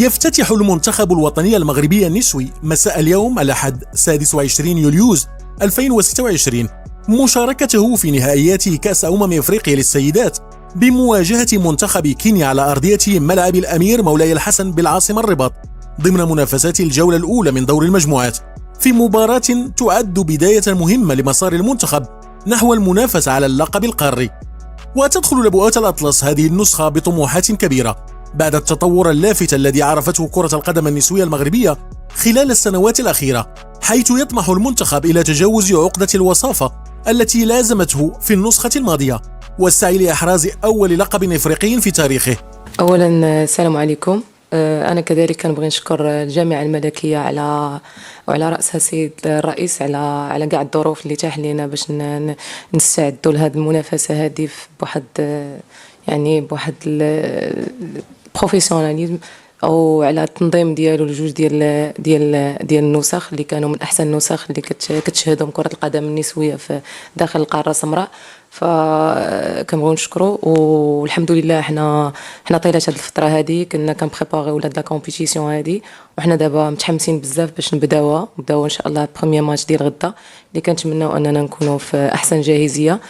يفتتح المنتخب الوطني المغربي النسوي مساء اليوم الأحد 26 يوليوز 2026 مشاركته في نهائيات كأس أفريقيا للسيدات بمواجهة منتخب كينيا على أرضية ملعب الأمير مولاي الحسن بالعاصمة الرباط ضمن منافسات الجولة الأولى من دور المجموعات، في مباراة تعد بداية مهمة لمسار المنتخب نحو المنافسة على اللقب القاري. وتدخل لبؤات الأطلس هذه النسخة بطموحات كبيرة بعد التطور اللافت الذي عرفته كرة القدم النسوية المغربية خلال السنوات الأخيرة، حيث يطمح المنتخب إلى تجاوز عقدة الوصافة التي لازمته في النسخة الماضية والسعي لإحراز أول لقب إفريقي في تاريخه. أولا السلام عليكم. أنا كذلك كنبغي نشكر الجامعة الملكية وعلى رأسها السيد الرئيس على كاع الظروف اللي تاح لنا باش نستعدوا لهذه المنافسة هذه بواحد البروفيسيوناليزم، او على التنظيم ديالو لجوج ديال النسخ اللي كانوا من احسن النسخ اللي كتشهدهم كرة القدم النسوية في داخل القارة السمراء. فكنبغيو نشكروا، والحمد لله حنا طيله هذه الفتره هذه كنا كنبريباريو ولاد لا كومبيتيسيون هذه، وحنا دابا متحمسين بزاف باش نبداوها ان شاء الله بروميير ماتش ديال غدا اللي كنتمناو اننا نكونوا في احسن جاهزيه.